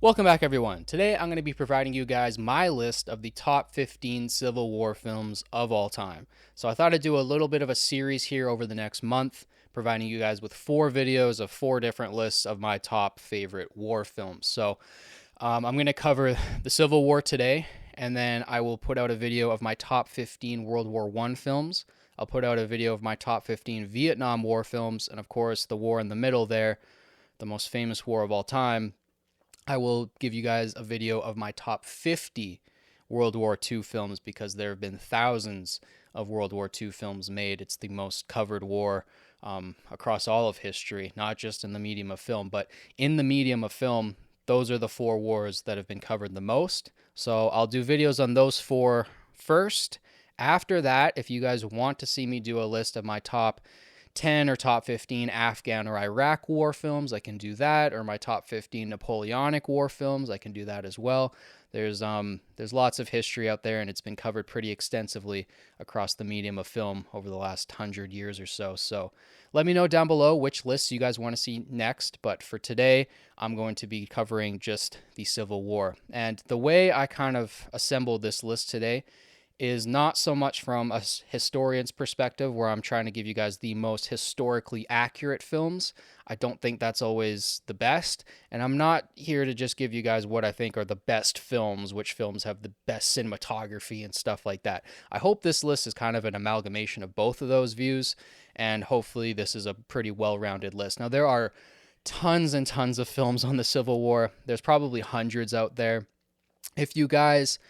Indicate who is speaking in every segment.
Speaker 1: Welcome back, everyone. Today I'm going to be providing you guys my list of the top 15 Civil War films of all time. So I thought I'd do a little bit of a series here over the next month, providing you guys with 4 videos of 4 different lists of my top favorite war films. So I'm going to cover the Civil War today, and then I will put out a video of my top 15 World War I films. I'll put out a video of my top 15 Vietnam War films, and of course, the war in the middle there, the most famous war of all time. I will give you guys a video of my top 50 World War II films because there have been thousands of World War II films made. It's the most covered war across all of history, not just in the medium of film, but in the medium of film, those are the 4 wars that have been covered the most. So I'll do videos on those 4 first. After that, if you guys want to see me do a list of my top 10 or top 15 Afghan or Iraq war films, I can do that, or my top 15 Napoleonic war films, I can do that as well. There's lots of history out there, and it's been covered pretty extensively across the medium of film over the last 100 years or so. So let me know down below which lists you guys want to see next. But for today, I'm going to be covering just the Civil War. And the way I kind of assembled this list today is not so much from a historian's perspective, where I'm trying to give you guys the most historically accurate films. I don't think that's always the best, and I'm not here to just give you guys what I think are the best films, which films have the best cinematography and stuff like that. I hope this list is kind of an amalgamation of both of those views, and hopefully this is a pretty well-rounded list. Now, there are tons and tons of films on the Civil War. There's probably hundreds out there. If you guys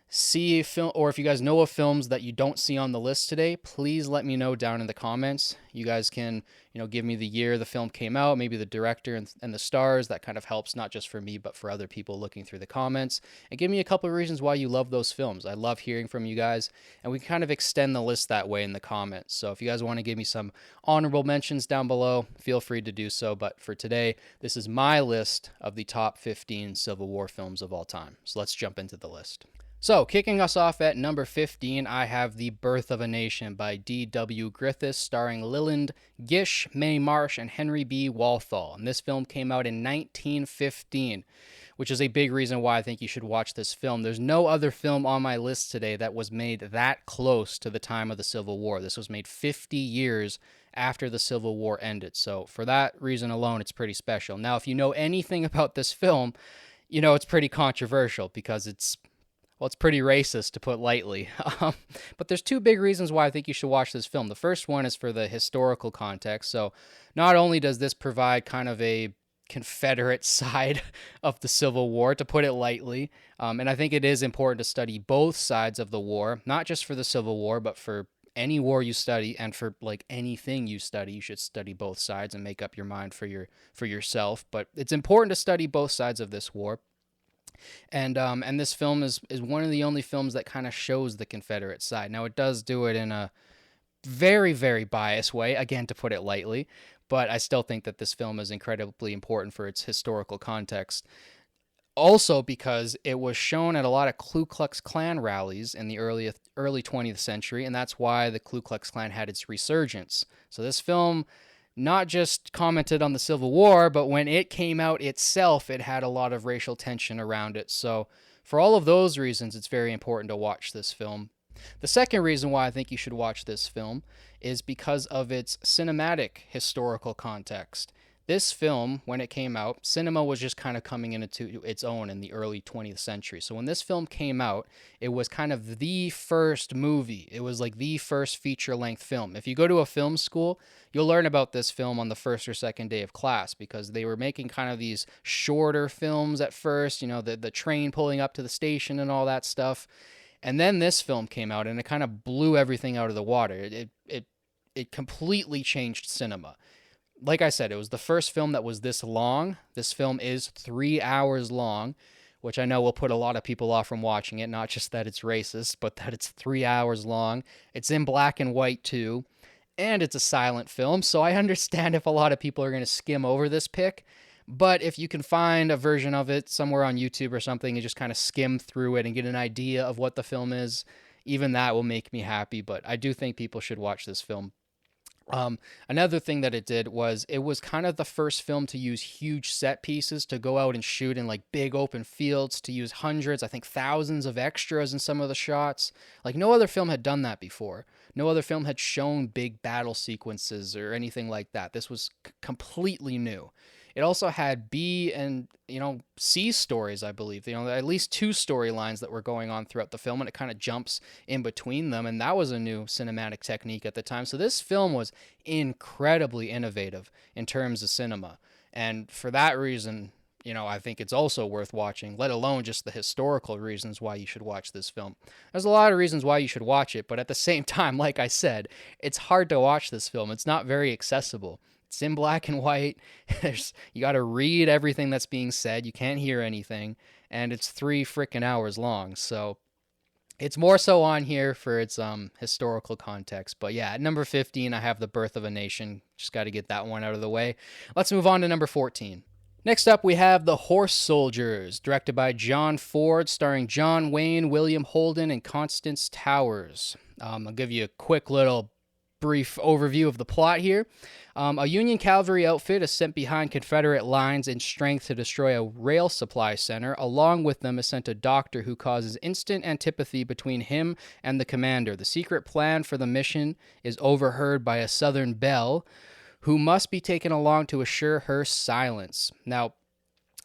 Speaker 1: see a film, or if you guys know of films that you don't see on the list today, please let me know down in the comments. You guys can, give me the year the film came out, maybe the director and the stars. That kind of helps, not just for me, but for other people looking through the comments. And give me a couple of reasons why you love those films. I love hearing from you guys, and we kind of extend the list that way in the comments. So if you guys want to give me some honorable mentions down below, feel free to do so. But for today, this is my list of the top 15 Civil War films of all time. So let's jump into the list. So, kicking us off at number 15, I have The Birth of a Nation by D.W. Griffiths, starring Leland Gish, Mae Marsh, and Henry B. Walthall. And this film came out in 1915, which is a big reason why I think you should watch this film. There's no other film on my list today that was made that close to the time of the Civil War. This was made 50 years after the Civil War ended. So, for that reason alone, it's pretty special. Now, if you know anything about this film, you know it's pretty controversial because it's pretty racist, to put lightly. But there's 2 big reasons why I think you should watch this film. The first one is for the historical context. So not only does this provide kind of a Confederate side of the Civil War, to put it lightly, and I think it is important to study both sides of the war, not just for the Civil War, but for any war you study, and for like anything you study, you should study both sides and make up your mind for yourself. But it's important to study both sides of this war. And this film is one of the only films that kind of shows the Confederate side. Now, it does do it in a very, very biased way, again, to put it lightly, but I still think that this film is incredibly important for its historical context. Also, because it was shown at a lot of Ku Klux Klan rallies in the early 20th century, and that's why the Ku Klux Klan had its resurgence. So this film not just commented on the Civil War, but when it came out itself, it had a lot of racial tension around it. So for all of those reasons, it's very important to watch this film. The second reason why I think you should watch this film is because of its cinematic historical context. This film, when it came out, cinema was just kind of coming into its own in the early 20th century. So when this film came out, it was kind of the first movie. It was like the first feature-length film. If you go to a film school, you'll learn about this film on the first or second day of class, because they were making kind of these shorter films at first, the train pulling up to the station and all that stuff. And then this film came out, and it kind of blew everything out of the water. It completely changed cinema. Like I said, it was the first film that was this long. This film is 3 hours long, which I know will put a lot of people off from watching it. Not just that it's racist, but that it's 3 hours long. It's in black and white too, and it's a silent film, so I understand if a lot of people are going to skim over this pick. But if you can find a version of it somewhere on YouTube or something and just kind of skim through it and get an idea of what the film is, even that will make me happy. But I do think people should watch this film. Another thing that it did was it was kind of the first film to use huge set pieces to go out and shoot in like big open fields, to use hundreds, I think thousands of extras in some of the shots. Like no other film had done that before. No other film had shown big battle sequences or anything like that. This was completely new. It also had B and C stories, I believe. At least two storylines that were going on throughout the film, and it kind of jumps in between them, and that was a new cinematic technique at the time. So this film was incredibly innovative in terms of cinema, and for that reason, I think it's also worth watching, let alone just the historical reasons why you should watch this film. There's a lot of reasons why you should watch it, but at the same time, like I said, it's hard to watch this film. It's not very accessible. It's in black and white. You got to read everything that's being said. You can't hear anything, and it's 3 freaking hours long. So it's more so on here for its historical context. But yeah, at number 15, I have The Birth of a Nation. Just got to get that one out of the way. Let's move on to number 14. Next up, we have The Horse Soldiers, directed by John Ford, starring John Wayne, William Holden, and Constance Towers. I'll give you a quick little brief overview of the plot here. A Union cavalry outfit is sent behind Confederate lines in strength to destroy a rail supply center. Along with them is sent a doctor who causes instant antipathy between him and the commander. The secret plan for the mission is overheard by a Southern belle who must be taken along to assure her silence. Now,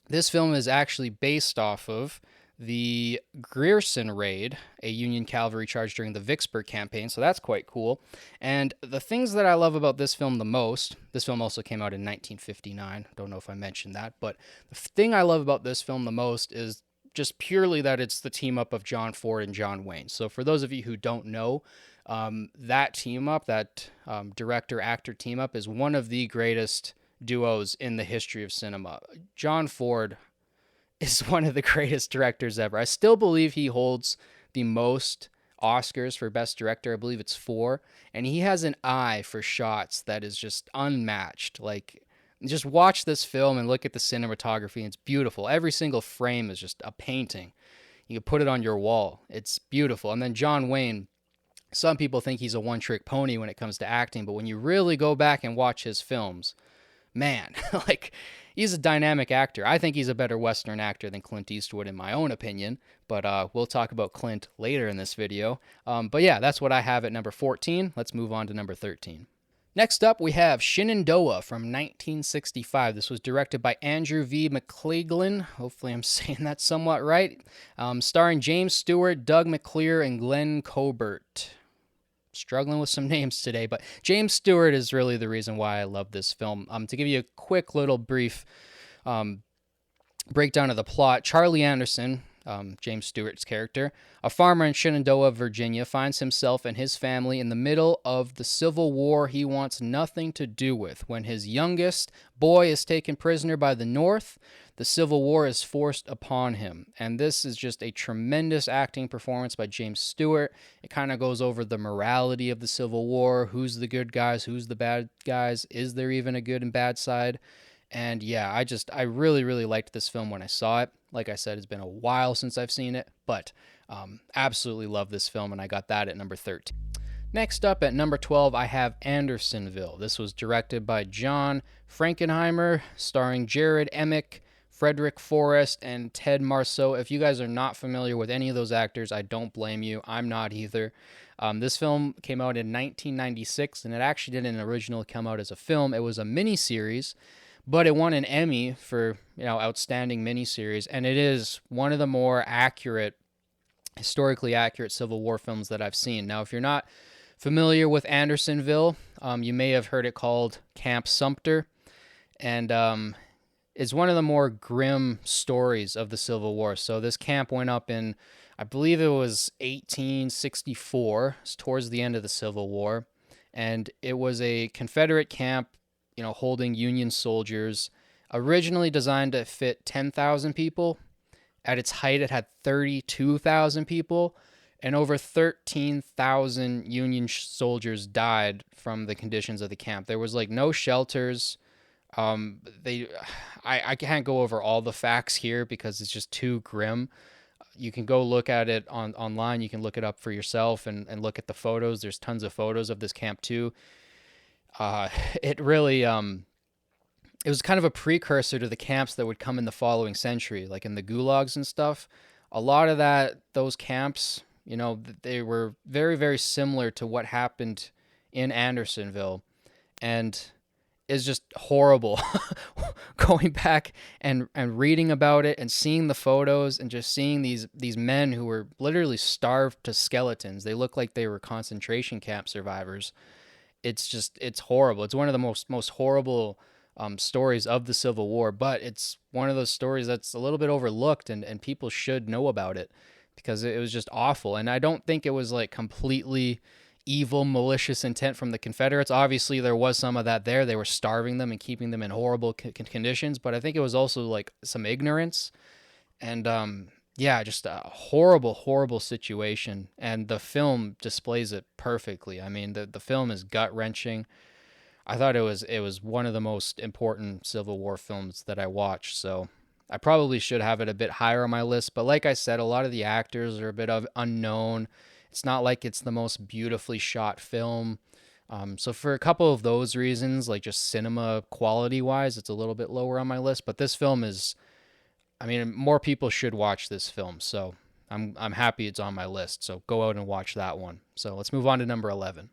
Speaker 1: this film is actually based off of the Grierson Raid, a Union cavalry charge during the Vicksburg campaign, so that's quite cool. And the things that I love about this film the most, this film also came out in 1959, don't know if I mentioned that, but the thing I love about this film the most is just purely that it's the team up of John Ford and John Wayne. So for those of you who don't know, that team up, that director-actor team up is one of the greatest duos in the history of cinema. John Ford is one of the greatest directors ever. I still believe he holds the most Oscars for Best Director. I believe it's 4. And he has an eye for shots that is just unmatched. Like, just watch this film and look at the cinematography. It's beautiful. Every single frame is just a painting. You can put it on your wall. It's beautiful. And then John Wayne, some people think he's a one-trick pony when it comes to acting, but when you really go back and watch his films, man, like, he's a dynamic actor. I think he's a better Western actor than Clint Eastwood, in my own opinion, but we'll talk about Clint later in this video. But yeah, that's what I have at number 14. Let's move on to number 13. Next up, we have Shenandoah from 1965. This was directed by Andrew V. McClellan. Hopefully I'm saying that somewhat right. Starring James Stewart, Doug McClure, and Glenn Colbert. Struggling with some names today, but James Stewart is really the reason why I love this film. To give you a quick little brief breakdown of the plot, Charlie Anderson, James Stewart's character, a farmer in Shenandoah, Virginia, finds himself and his family in the middle of the Civil War he wants nothing to do with. When his youngest boy is taken prisoner by the North, the Civil War is forced upon him. And this is just a tremendous acting performance by James Stewart. It kind of goes over the morality of the Civil War, who's the good guys, who's the bad guys, is there even a good and bad side? And yeah, I really, really liked this film when I saw it. Like I said, it's been a while since I've seen it, but absolutely love this film, and I got that at number 13. Next up at number 12, I have Andersonville. This was directed by John Frankenheimer, starring Jared Emick, Frederick Forrest, and Ted Marceau. If you guys are not familiar with any of those actors, I don't blame you. I'm not either. This film came out in 1996, and it actually didn't originally come out as a film. It was a miniseries, but it won an Emmy for outstanding miniseries, and it is one of the more historically accurate Civil War films that I've seen. Now, if you're not familiar with Andersonville, you may have heard it called Camp Sumter, and is one of the more grim stories of the Civil War. So this camp went up in, I believe it was 1864, towards the end of the Civil War, and it was a Confederate camp, holding Union soldiers, originally designed to fit 10,000 people. At its height, it had 32,000 people, and over 13,000 Union soldiers died from the conditions of the camp. There was no shelters. I can't go over all the facts here because it's just too grim. You can go look at it online. You can look it up for yourself and look at the photos. There's tons of photos of this camp too. Uh, it really it was kind of a precursor to the camps that would come in the following century, like in the gulags and stuff. A lot of those camps, they were very, very similar to what happened in Andersonville, and is just horrible. Going back and reading about it and seeing the photos and just seeing these men who were literally starved to skeletons. They look like they were concentration camp survivors. It's horrible. It's one of the most horrible stories of the Civil War, but it's one of those stories that's a little bit overlooked, and people should know about it because it was just awful. And I don't think it was like completely evil, malicious intent from the Confederates. Obviously, there was some of that there. They were starving them and keeping them in horrible conditions, but I think it was also like some ignorance and yeah, just a horrible, horrible situation. And the film displays it perfectly. I mean, the film is gut wrenching. I thought it was one of the most important Civil War films that I watched. So I probably should have it a bit higher on my list. But like I said, a lot of the actors are a bit of unknown. It's not like it's the most beautifully shot film. So for a couple of those reasons, like just cinema quality wise, it's a little bit lower on my list. But this film is, I mean, more people should watch this film. So I'm happy it's on my list. So go out and watch that one. So let's move on to number 11.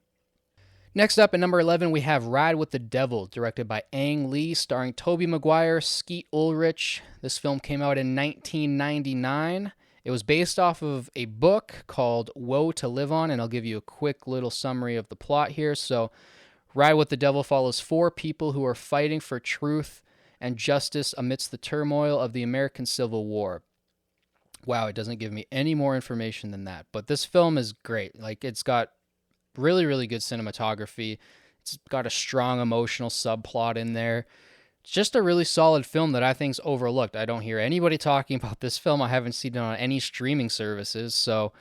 Speaker 1: Next up at number 11, we have Ride with the Devil, directed by Ang Lee, starring Tobey Maguire, Skeet Ulrich. This film came out in 1999. It was based off of a book called Woe to Live On, and I'll give you a quick little summary of the plot here. So, Ride with the Devil follows four people who are fighting for truth and justice amidst the turmoil of the American Civil War. Wow, it doesn't give me any more information than that. But this film is great. Like, it's got really, really good cinematography. It's got a strong emotional subplot in there. It's just a really solid film that I think's overlooked. I don't hear anybody talking about this film. I haven't seen it on any streaming services. So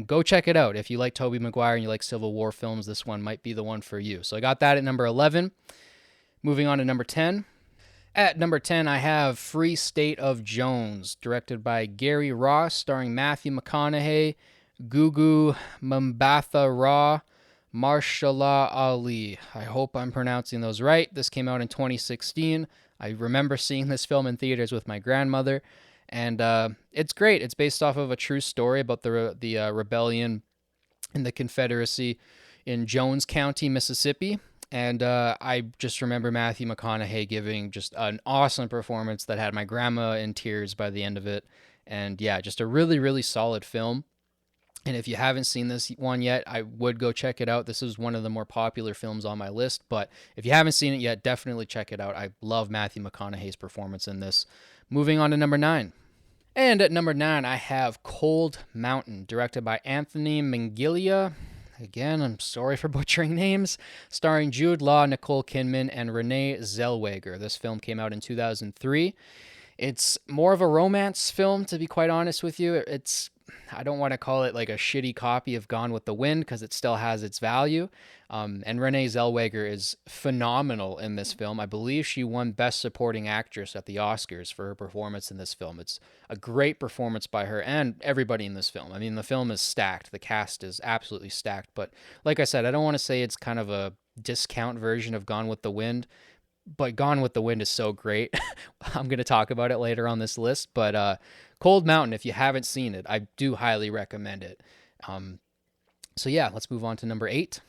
Speaker 1: go check it out. If you like Tobey Maguire and you like Civil War films, this one might be the one for you. So I got that at number 11. Moving on to number 10. At number 10, I have Free State of Jones, directed by Gary Ross, starring Matthew McConaughey, Gugu Mbatha Raw, Marshala Ali. I hope I'm pronouncing those right. This came out in 2016. I remember seeing this film in theaters with my grandmother, and it's great. It's based off of a true story about the rebellion in the Confederacy in Jones County, Mississippi. And I just remember Matthew McConaughey giving just an awesome performance that had my grandma in tears by the end of it. And yeah, just a really, really solid film. And if you haven't seen this one yet, I would go check it out. This is one of the more popular films on my list. But if you haven't seen it yet, definitely check it out. I love Matthew McConaughey's performance in this. Moving on to number 9. And at number 9, I have Cold Mountain, directed by Anthony Minghella. Again, I'm sorry for butchering names. Starring Jude Law, Nicole Kidman, and Renee Zellweger. This film came out in 2003. It's more of a romance film, to be quite honest with you. I don't want to call it like a shitty copy of Gone with the Wind because it still has its value. And Renee Zellweger is phenomenal in this film. I believe she won Best Supporting Actress at the Oscars for her performance in this film. It's a great performance by her and everybody in this film. I mean, the film is stacked. The cast is absolutely stacked. But like I said, I don't want to say it's kind of a discount version of Gone with the Wind, but Gone with the Wind is so great. I'm going to talk about it later on this list, but Cold Mountain, if you haven't seen it, I do highly recommend it. So yeah, let's move on to number 8.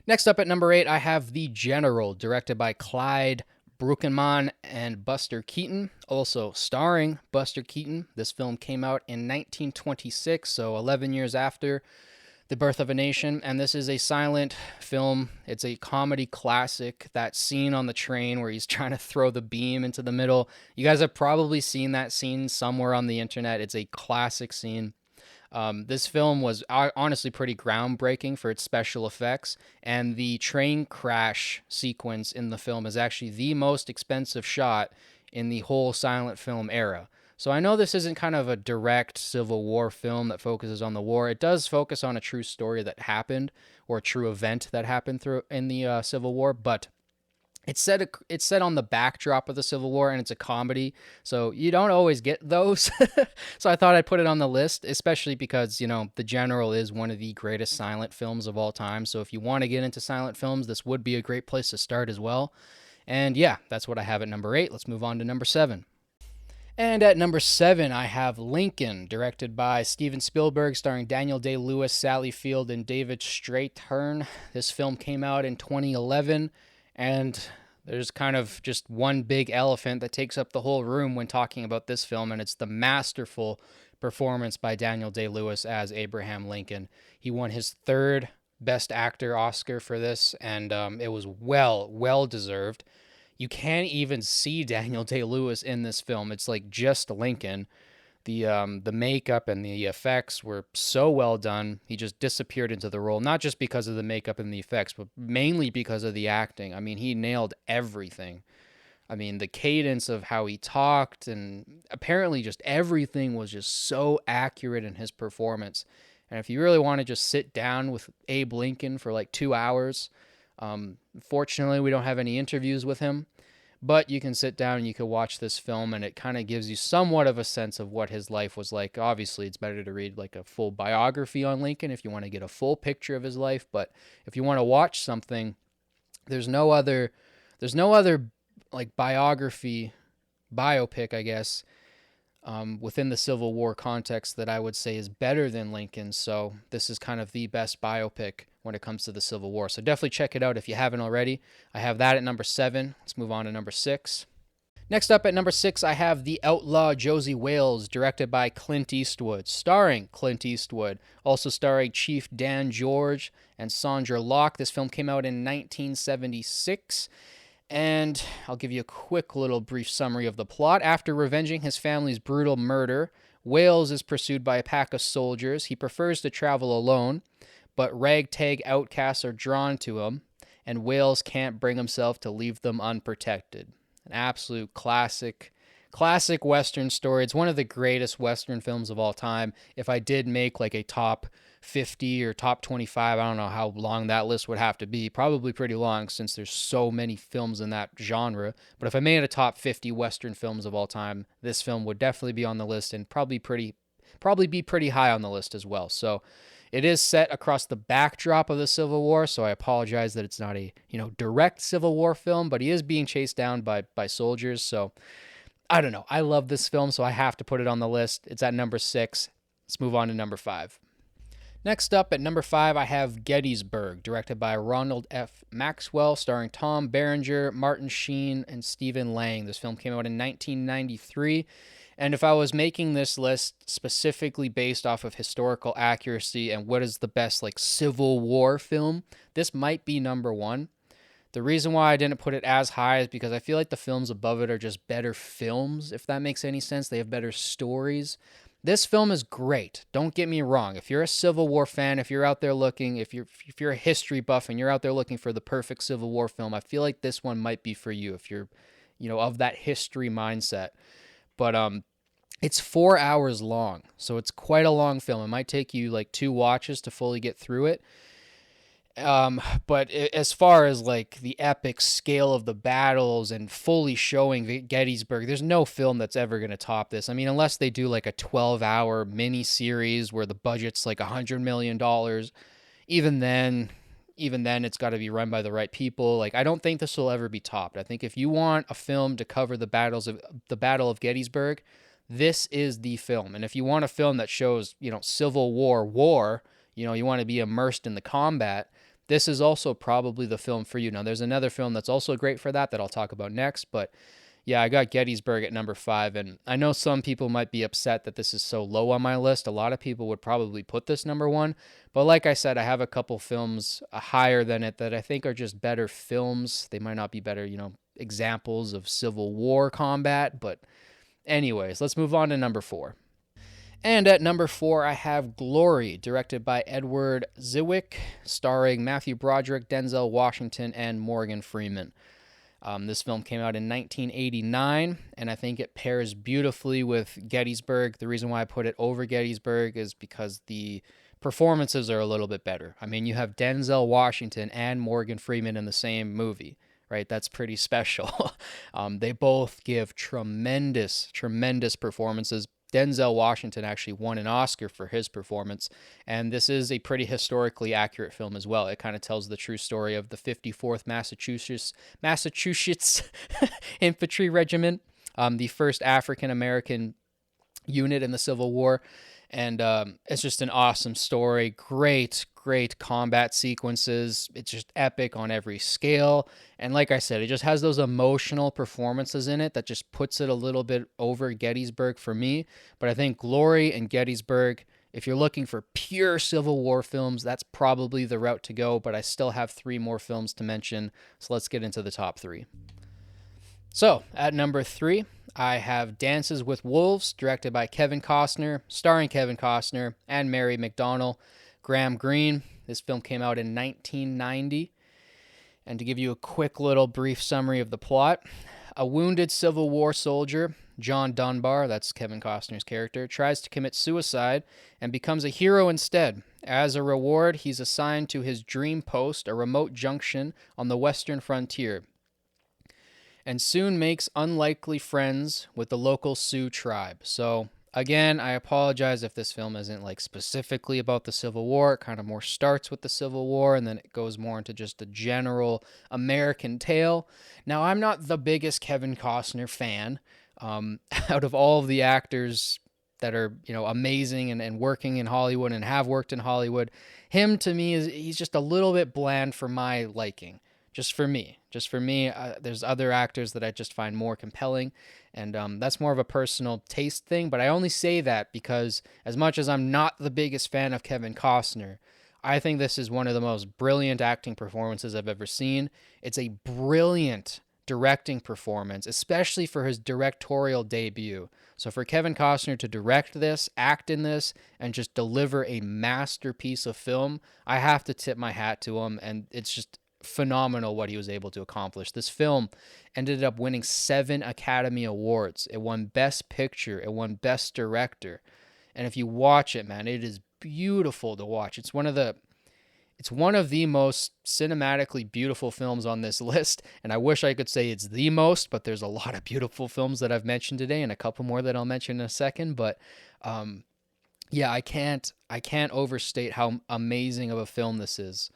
Speaker 1: Next up at number 8, I have The General, directed by Clyde Bruckenmann and Buster Keaton, also starring Buster Keaton. This film came out in 1926, so 11 years after The Birth of a Nation, and this is a silent film. It's a comedy classic. That scene on the train where he's trying to throw the beam into the middle. You guys have probably seen that scene somewhere on the internet. It's a classic scene. This film was honestly pretty groundbreaking for its special effects, and the train crash sequence in the film is actually the most expensive shot in the whole silent film era. So I know this isn't kind of a direct Civil War film that focuses on the war. It does focus on a true story that happened or a true event that happened through in the Civil War, but It's set on the backdrop of the Civil War, and it's a comedy, so you don't always get those. So I thought I'd put it on the list, especially because The General is one of the greatest silent films of all time. So if you want to get into silent films, this would be a great place to start as well. And yeah, that's what I have at number 8. Let's move on to number 7. And at number 7, I have Lincoln, directed by Steven Spielberg, starring Daniel Day-Lewis, Sally Field, and David Strathairn. This film came out in 2011, and there's kind of just one big elephant that takes up the whole room when talking about this film, and it's the masterful performance by Daniel Day-Lewis as Abraham Lincoln. He won his third Best Actor Oscar for this, and it was well deserved. You can't even see Daniel Day-Lewis in this film. It's like just Lincoln. The makeup and the effects were so well done. He just disappeared into the role, not just because of the makeup and the effects, but mainly because of the acting. I mean, he nailed everything. I mean, the cadence of how he talked, and apparently just everything was just so accurate in his performance. And if you really want to just sit down with Abe Lincoln for like 2 hours, fortunately, we don't have any interviews with him, but you can sit down and you can watch this film, and it kind of gives you somewhat of a sense of what his life was like. Obviously, it's better to read like a full biography on Lincoln if you want to get a full picture of his life, but if you want to watch something, there's no other like biopic, I guess, within the Civil War context that I would say is better than Lincoln. So this is kind of the best biopic when it comes to the Civil War. So definitely check it out if you haven't already. I have that at number 7. Let's move on to number 6. Next up at number 6, I have The Outlaw Josie Wales, directed by Clint Eastwood, starring Clint Eastwood, also starring Chief Dan George and Sandra Locke. This film came out in 1976. And I'll give you a quick little brief summary of the plot. After revenging his family's brutal murder, Wales is pursued by a pack of soldiers. He prefers to travel alone, but ragtag outcasts are drawn to him, and Wales can't bring himself to leave them unprotected. An absolute classic Western story. It's one of the greatest Western films of all time. If I did make like a top 50 or top 25, I don't know how long that list would have to be. Probably pretty long since there's so many films in that genre. But if I made a top 50 Western films of all time, this film would definitely be on the list, and probably be pretty high on the list as well. So it is set across the backdrop of the Civil War, so I apologize that it's not a direct Civil War film, but he is being chased down by soldiers. So I don't know. I love this film, so I have to put it on the list. It's at number 6. Let's move on to number 5. Next up at number 5, I have Gettysburg, directed by Ronald F. Maxwell, starring Tom Berenger, Martin Sheen, and Stephen Lang. This film came out in 1993. And if I was making this list specifically based off of historical accuracy and what is the best like Civil War film, this might be number 1. The reason why I didn't put it as high is because I feel like the films above it are just better films, if that makes any sense. They have better stories. This film is great. Don't get me wrong. If you're a Civil War fan, if you're out there looking, if you're a history buff and you're out there looking for the perfect Civil War film, I feel like this one might be for you if you're, of that history mindset. But it's 4 hours long, so it's quite a long film. It might take you like 2 watches to fully get through it. But as far as like the epic scale of the battles and fully showing Gettysburg, there's no film that's ever going to top this. I mean, unless they do like a 12-hour mini series where the budget's like $100 million, even then it's got to be run by the right people. Like, I don't think this will ever be topped. I think if you want a film to cover the Battle of Gettysburg, this is the film. And if you want a film that shows, Civil War, you want to be immersed in the combat, this is also probably the film for you. Now, there's another film that's also great for that I'll talk about next, but yeah, I got Gettysburg at number 5, and I know some people might be upset that this is so low on my list. A lot of people would probably put this number 1, but like I said, I have a couple films higher than it that I think are just better films. They might not be better, examples of Civil War combat, but anyways, let's move on to number 4. And at number 4, I have Glory, directed by Edward Zwick, starring Matthew Broderick, Denzel Washington, and Morgan Freeman. This film came out in 1989, and I think it pairs beautifully with Gettysburg. The reason why I put it over Gettysburg is because the performances are a little bit better. I mean, you have Denzel Washington and Morgan Freeman in the same movie, right? That's pretty special. They both give tremendous, tremendous performances. Denzel Washington actually won an Oscar for his performance, and this is a pretty historically accurate film as well. It kind of tells the true story of the 54th Massachusetts Infantry Regiment, the first African American unit in the Civil War. And it's just an awesome story. Great, great combat sequences. It's just epic on every scale. And like I said, it just has those emotional performances in it that just puts it a little bit over Gettysburg for me. But I think Glory and Gettysburg, if you're looking for pure Civil War films, that's probably the route to go. But I still have 3 more films to mention. So let's get into the top 3. So, at number 3, I have Dances with Wolves, directed by Kevin Costner, starring Kevin Costner and Mary McDonnell, Graham Greene. This film came out in 1990. And to give you a quick little brief summary of the plot, a wounded Civil War soldier, John Dunbar, that's Kevin Costner's character, tries to commit suicide and becomes a hero instead. As a reward, he's assigned to his dream post, a remote junction on the western frontier, and soon makes unlikely friends with the local Sioux tribe. So, again, I apologize if this film isn't like specifically about the Civil War. It kind of more starts with the Civil War and then it goes more into just a general American tale. Now, I'm not the biggest Kevin Costner fan. Out of all of the actors that are, amazing and working in Hollywood and have worked in Hollywood, him to me he's just a little bit bland for my liking. Just for me, there's other actors that I just find more compelling, and that's more of a personal taste thing. But I only say that because as much as I'm not the biggest fan of Kevin Costner, I think this is one of the most brilliant acting performances I've ever seen. It's a brilliant directing performance, especially for his directorial debut. So for Kevin Costner to direct this, act in this, and just deliver a masterpiece of film, I have to tip my hat to him, and it's just phenomenal what he was able to accomplish. This film ended up winning 7 Academy Awards. It won Best Picture. It won Best Director. And if you watch it, man, it is beautiful to watch. It's one of the most cinematically beautiful films on this list. And I wish I could say it's the most, but there's a lot of beautiful films that I've mentioned today and a couple more that I'll mention in a second. But yeah, I can't overstate how amazing of a film this is.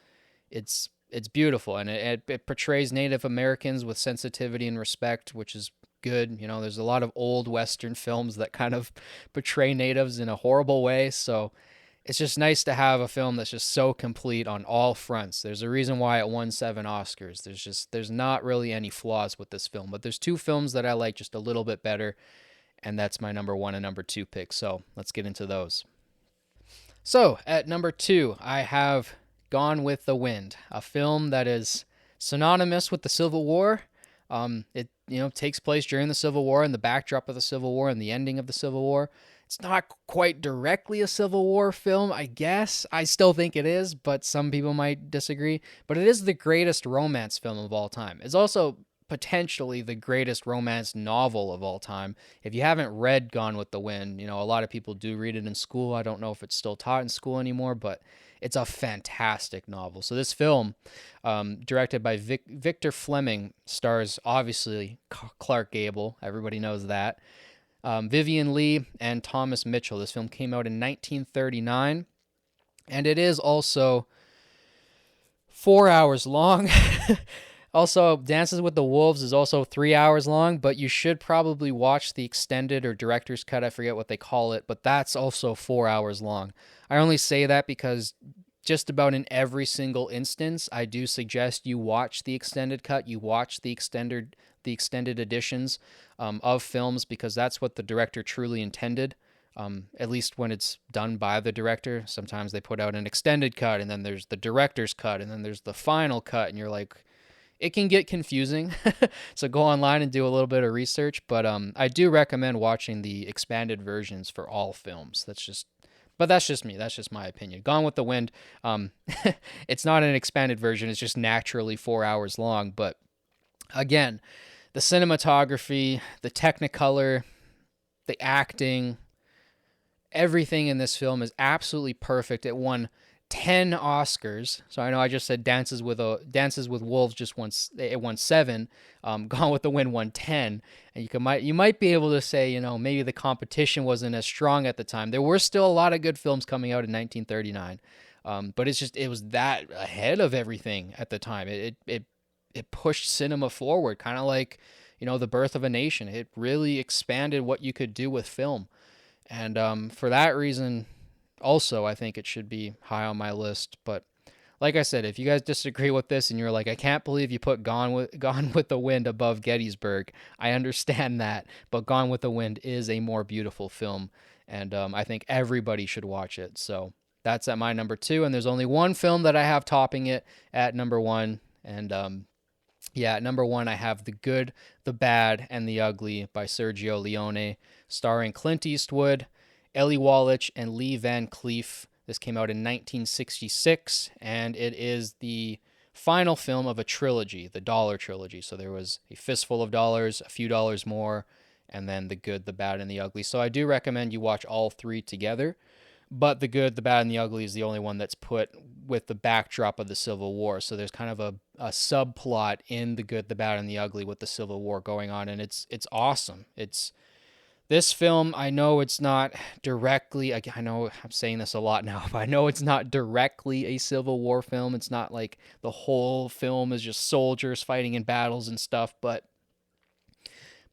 Speaker 1: It's beautiful, and it portrays Native Americans with sensitivity and respect, which is good. There's a lot of old Western films that kind of portray natives in a horrible way, so it's just nice to have a film that's just so complete on all fronts. There's a reason why it won 7 Oscars. There's not really any flaws with this film, but there's 2 films that I like just a little bit better, and that's my number 1 and number 2 picks, so let's get into those. So, at number 2, I have Gone with the Wind, a film that is synonymous with the Civil War. It takes place during the Civil War and the backdrop of the Civil War and the ending of the Civil War. It's not quite directly a Civil War film, I guess. I still think it is, but some people might disagree. But it is the greatest romance film of all time. It's also potentially the greatest romance novel of all time. If you haven't read Gone with the Wind, a lot of people do read it in school. I don't know if it's still taught in school anymore, but it's a fantastic novel. So this film, directed by Victor Fleming, stars obviously Clark Gable. Everybody knows that. Vivian Leigh and Thomas Mitchell. This film came out in 1939, and it is also 4 hours long. Also, Dances with the Wolves is also 3 hours long, but you should probably watch the extended or director's cut. I forget what they call it, but that's also 4 hours long. I only say that because just about in every single instance, I do suggest you watch the extended cut, you watch the extended editions of films, because that's what the director truly intended. At least when it's done by the director. Sometimes they put out an extended cut, and then there's the director's cut, and then there's the final cut, and you're like, it can get confusing. So go online and do a little bit of research, but I do recommend watching the expanded versions for all films. That's just me. That's just my opinion. Gone with the Wind, it's not an expanded version. It's just naturally 4 hours long. But again, the cinematography, the Technicolor, the acting, everything in this film is absolutely perfect. It won 10 Oscars. So I know I just said Dances with Wolves just once it won 7. Gone with the Wind won 10, and you might be able to say, maybe the competition wasn't as strong at the time. There were still a lot of good films coming out in 1939, but it was that ahead of everything at the time. It pushed cinema forward, kind of like The Birth of a Nation. It really expanded what you could do with film, and for that reason, also, I think it should be high on my list. But like I said, if you guys disagree with this and you're like, I can't believe you put Gone with the Wind above Gettysburg, I understand that. But Gone with the Wind is a more beautiful film, and I think everybody should watch it. So that's at my number 2, and there's only one film that I have topping it at number 1, and at number 1 I have The Good, the Bad, and the Ugly by Sergio Leone, starring Clint Eastwood, Eli Wallach, and Lee Van Cleef. This came out in 1966, and it is the final film of a trilogy, the Dollar Trilogy. So there was A Fistful of Dollars, A Few Dollars More, and then The Good, the Bad, and the Ugly. So I do recommend you watch all 3 together, but The Good, the Bad, and the Ugly is the only one that's put with the backdrop of the Civil War. So there's kind of a subplot in The Good, the Bad, and the Ugly with the Civil War going on, and it's awesome. This film, I know it's not directly, I know I'm saying this a lot now, but I know it's not directly a Civil War film. It's not like the whole film is just soldiers fighting in battles and stuff, but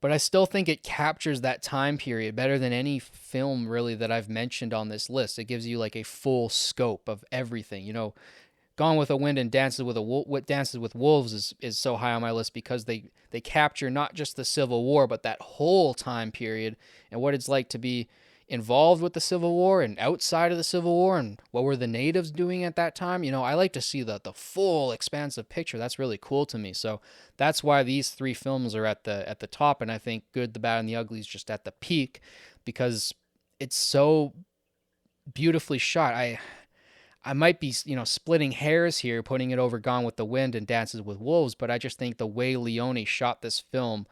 Speaker 1: I still think it captures that time period better than any film really that I've mentioned on this list. It gives you like a full scope of everything. Gone with the Wind and Dances with Wolves is so high on my list because they capture not just the Civil War, but that whole time period and what it's like to be involved with the Civil War and outside of the Civil War, and what were the natives doing at that time. I like to see the full expansive picture. That's really cool to me. So that's why these 3 films are at the top, and I think Good, the Bad, and the Ugly is just at the peak because it's so beautifully shot. I might be, splitting hairs here, putting it over Gone with the Wind and Dances with Wolves, but I just think the way Leone shot this film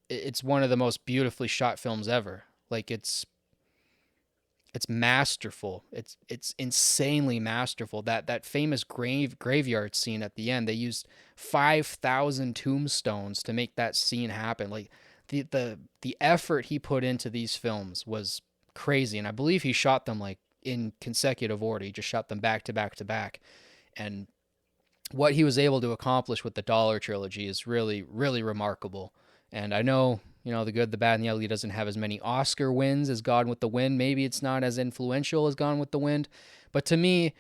Speaker 1: it's one of the most beautifully shot films ever. Like it's masterful. It's insanely masterful. That famous graveyard scene at the end, they used 5,000 tombstones to make that scene happen. Like the effort he put into these films was crazy, and I believe he shot them like in consecutive order. He just shot them back to back to back. And what he was able to accomplish with the Dollar Trilogy is really, really remarkable. And I know, The Good, the Bad, and the Ugly doesn't have as many Oscar wins as Gone with the Wind. Maybe it's not as influential as Gone with the Wind. But to me,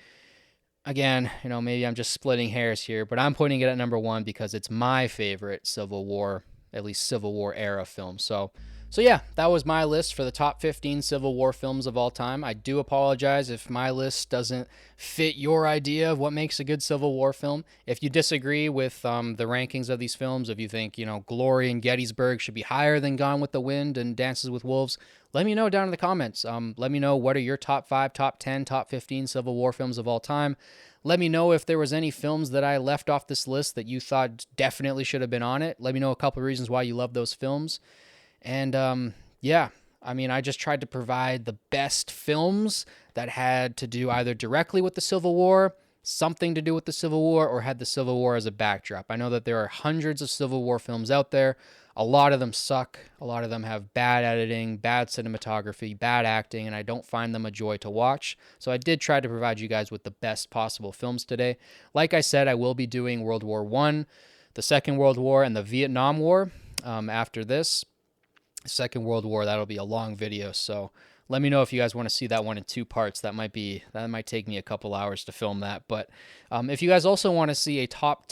Speaker 1: again, maybe I'm just splitting hairs here, but I'm putting it at number 1 because it's my favorite Civil War, at least Civil War era film. So yeah, that was my list for the top 15 Civil War films of all time. I do apologize if my list doesn't fit your idea of what makes a good Civil War film. If you disagree with the rankings of these films, if you think, Glory and Gettysburg should be higher than Gone with the Wind and Dances with Wolves, let me know down in the comments. Let me know what are your top 5, top 10, top 15 Civil War films of all time. Let me know if there was any films that I left off this list that you thought definitely should have been on it. Let me know a couple of reasons why you love those films. And I just tried to provide the best films that had to do either directly with the Civil War, something to do with the Civil War, or had the Civil War as a backdrop. I know that there are hundreds of Civil War films out there. A lot of them suck. A lot of them have bad editing, bad cinematography, bad acting, and I don't find them a joy to watch. So I did try to provide you guys with the best possible films today. Like I said, I will be doing World War I, the Second World War, and the Vietnam War after this. Second World War, that'll be a long video, so let me know if you guys want to see that one in 2 parts. That might take me a couple hours to film that. But if you guys also want to see a top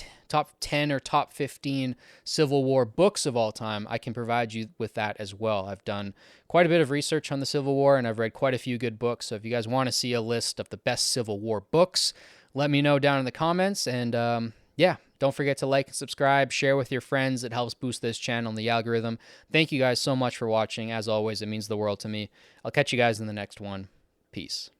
Speaker 1: 10 or top 15 Civil War books of all time, I can provide you with that as well. I've done quite a bit of research on the Civil War, and I've read quite a few good books. So if you guys want to see a list of the best Civil War books, let me know down in the comments. And don't forget to like and subscribe, share with your friends. It helps boost this channel and the algorithm. Thank you guys so much for watching. As always, it means the world to me. I'll catch you guys in the next one. Peace.